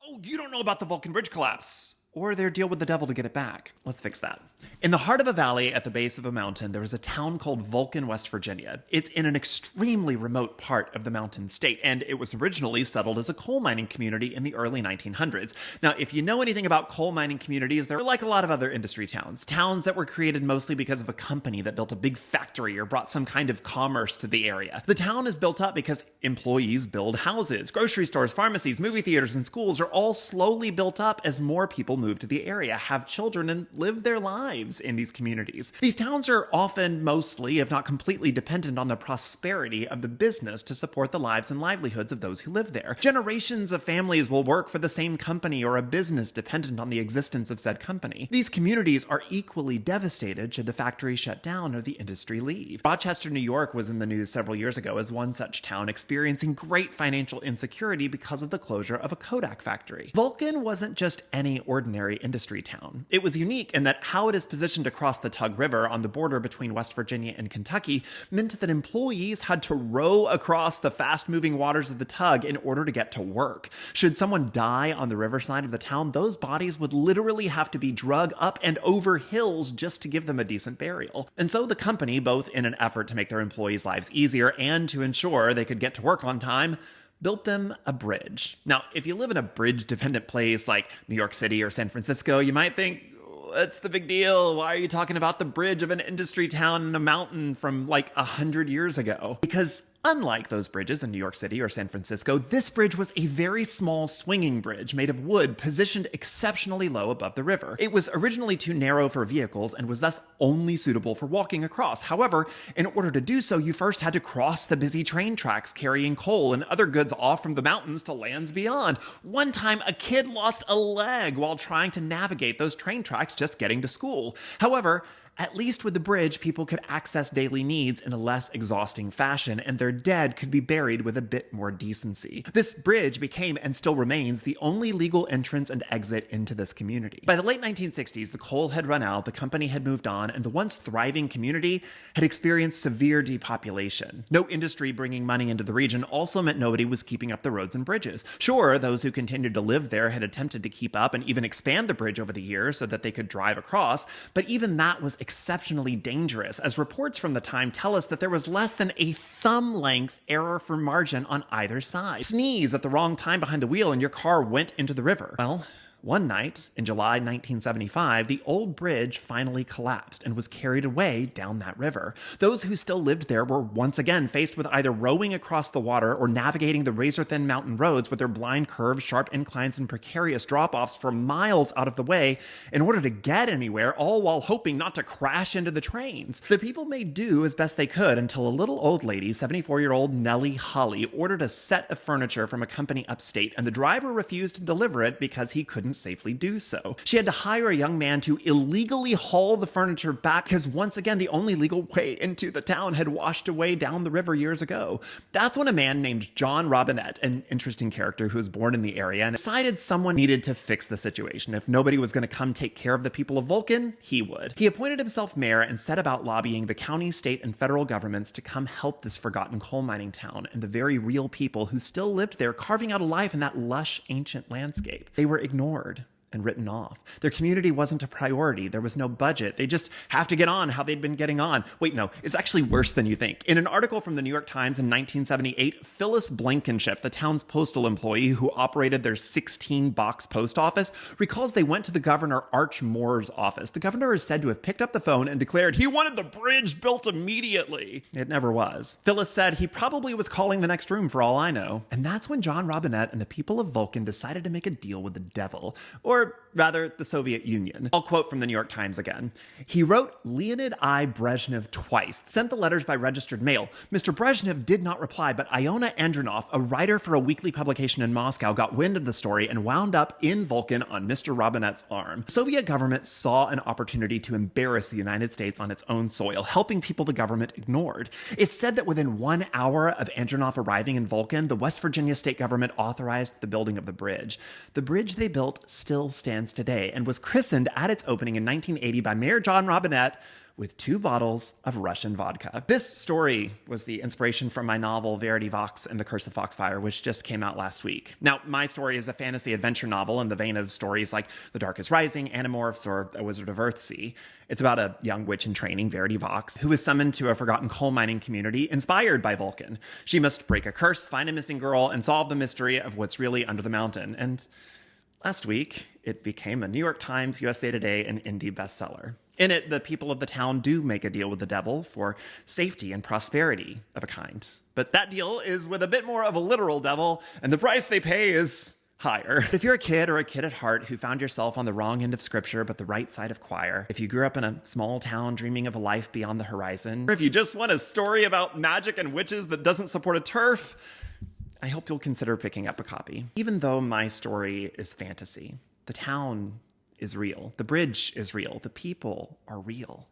Oh, you don't know about the Vulcan bridge collapse or their deal with the devil to get it back. Let's fix that. In the heart of a valley at the base of a mountain, there is a town called Vulcan, West Virginia. It's in an extremely remote part of the mountain state, and it was originally settled as a coal mining community in the early 1900s. Now, if you know anything about coal mining communities, they're like a lot of other industry towns. Towns that were created mostly because of a company that built a big factory or brought some kind of commerce to the area. The town is built up because employees build houses. Grocery stores, pharmacies, movie theaters, and schools are all slowly built up as more people move to the area, have children, and live their lives in these communities. These towns are often mostly, if not completely, dependent on the prosperity of the business to support the lives and livelihoods of those who live there. Generations of families will work for the same company or a business dependent on the existence of said company. These communities are equally devastated should the factory shut down or the industry leave. Rochester, New York was in the news several years ago as one such town experiencing great financial insecurity because of the closure of a Kodak factory. Vulcan wasn't just any ordinary industry town. It was unique in that how it is positioned across the Tug River on the border between West Virginia and Kentucky meant that employees had to row across the fast-moving waters of the Tug in order to get to work. Should someone die on the riverside of the town, those bodies would literally have to be drug up and over hills just to give them a decent burial. And so the company, both in an effort to make their employees' lives easier and to ensure they could get to work on time, built them a bridge. Now, if you live in a bridge-dependent place like New York City or San Francisco, you might think, what's the big deal? Why are you talking about the bridge of an industry town in a mountain from like 100 years ago? Because unlike those bridges in New York City or San Francisco, this bridge was a very small swinging bridge made of wood positioned exceptionally low above the river. It was originally too narrow for vehicles and was thus only suitable for walking across. However, in order to do so, you first had to cross the busy train tracks carrying coal and other goods off from the mountains to lands beyond. One time, a kid lost a leg while trying to navigate those train tracks just getting to school. However, at least with the bridge, people could access daily needs in a less exhausting fashion, and their dead could be buried with a bit more decency. This bridge became, and still remains, the only legal entrance and exit into this community. By the late 1960s, the coal had run out, the company had moved on, and the once thriving community had experienced severe depopulation. No industry bringing money into the region also meant nobody was keeping up the roads and bridges. Sure, those who continued to live there had attempted to keep up and even expand the bridge over the years so that they could drive across, but even that was exceptionally dangerous, as reports from the time tell us that there was less than a thumb-length error for margin on either side. Sneeze at the wrong time behind the wheel and your car went into the river. Well, one night, in July 1975, the old bridge finally collapsed and was carried away down that river. Those who still lived there were once again faced with either rowing across the water or navigating the razor-thin mountain roads with their blind curves, sharp inclines, and precarious drop-offs for miles out of the way in order to get anywhere, all while hoping not to crash into the trains. The people made do as best they could until a little old lady, 74-year-old Nellie Holly, ordered a set of furniture from a company upstate, and the driver refused to deliver it because he couldn't safely do so. She had to hire a young man to illegally haul the furniture back because once again the only legal way into the town had washed away down the river years ago. That's when a man named John Robinette, an interesting character who was born in the area, and decided someone needed to fix the situation. If nobody was going to come take care of the people of Vulcan, he would. He appointed himself mayor and set about lobbying the county, state, and federal governments to come help this forgotten coal mining town and the very real people who still lived there, carving out a life in that lush ancient landscape. They were ignored and written off. Their community wasn't a priority. There was no budget. They just have to get on how they'd been getting on. Wait, no, it's actually worse than you think. In an article from the New York Times in 1978, Phyllis Blankenship, the town's postal employee who operated their 16-box post office, recalls they went to the governor Arch Moore's office. The governor is said to have picked up the phone and declared he wanted the bridge built immediately. It never was. Phyllis said he probably was calling the next room for all I know. And that's when John Robinette and the people of Vulcan decided to make a deal with the devil, or rather, the Soviet Union. I'll quote from the New York Times again. He wrote Leonid I. Brezhnev twice, sent the letters by registered mail. Mr. Brezhnev did not reply, but Iona Andronov, a writer for a weekly publication in Moscow, got wind of the story and wound up in Vulcan on Mr. Robinette's arm. The Soviet government saw an opportunity to embarrass the United States on its own soil, helping people the government ignored. It's said that within 1 hour of Andronov arriving in Vulcan, the West Virginia state government authorized the building of the bridge. The bridge they built still stands today and was christened at its opening in 1980 by Mayor John Robinette with 2 bottles of Russian vodka. This story was the inspiration from my novel Verity, Vox, and the Curse of Foxfire, which just came out last week. Now, my story is a fantasy adventure novel in the vein of stories like The Dark is Rising, Animorphs, or A Wizard of Earthsea. It's about a young witch in training, Verity Vox, who is summoned to a forgotten coal mining community inspired by Vulcan. She must break a curse, find a missing girl, and solve the mystery of what's really under the mountain. And last week, it became a New York Times, USA Today, and indie bestseller. In it, the people of the town do make a deal with the devil for safety and prosperity of a kind. But that deal is with a bit more of a literal devil, and the price they pay is higher. If you're a kid or a kid at heart who found yourself on the wrong end of scripture but the right side of choir, if you grew up in a small town dreaming of a life beyond the horizon, or if you just want a story about magic and witches that doesn't support a turf, I hope you'll consider picking up a copy. Even though my story is fantasy, the town is real. The bridge is real. The people are real.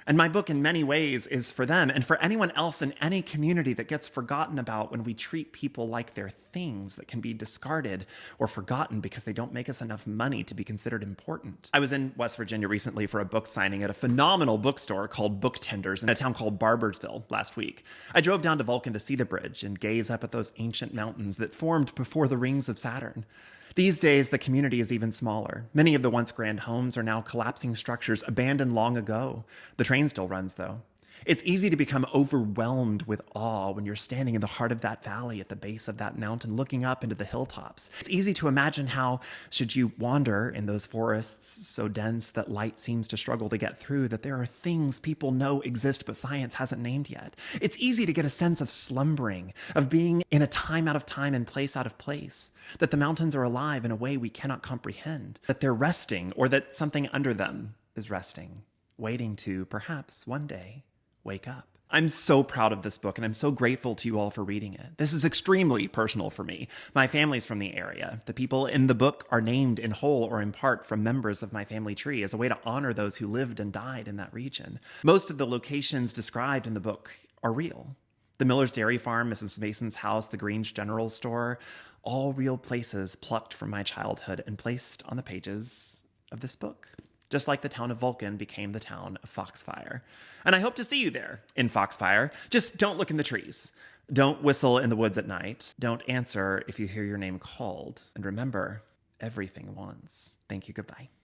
And my book, in many ways, is for them and for anyone else in any community that gets forgotten about when we treat people like they're things that can be discarded or forgotten because they don't make us enough money to be considered important. I was in West Virginia recently for a book signing at a phenomenal bookstore called Book Tenders in a town called Barbersville last week. I drove down to Vulcan to see the bridge and gaze up at those ancient mountains that formed before the rings of Saturn. These days, the community is even smaller. Many of the once grand homes are now collapsing structures abandoned long ago. The train still runs, though. It's easy to become overwhelmed with awe when you're standing in the heart of that valley at the base of that mountain, looking up into the hilltops. It's easy to imagine how, should you wander in those forests so dense that light seems to struggle to get through, that there are things people know exist but science hasn't named yet. It's easy to get a sense of slumbering, of being in a time out of time and place out of place, that the mountains are alive in a way we cannot comprehend, that they're resting, or that something under them is resting, waiting to, perhaps, one day, wake up. I'm so proud of this book, and I'm so grateful to you all for reading it. This is extremely personal for me. My family's from the area. The people in the book are named in whole or in part from members of my family tree as a way to honor those who lived and died in that region. Most of the locations described in the book are real. The Miller's Dairy Farm, Mrs. Mason's house, the Grange General Store, all real places plucked from my childhood and placed on the pages of this book. Just like the town of Vulcan became the town of Foxfire. And I hope to see you there in Foxfire. Just don't look in the trees. Don't whistle in the woods at night. Don't answer if you hear your name called. And remember, everything once. Thank you, goodbye.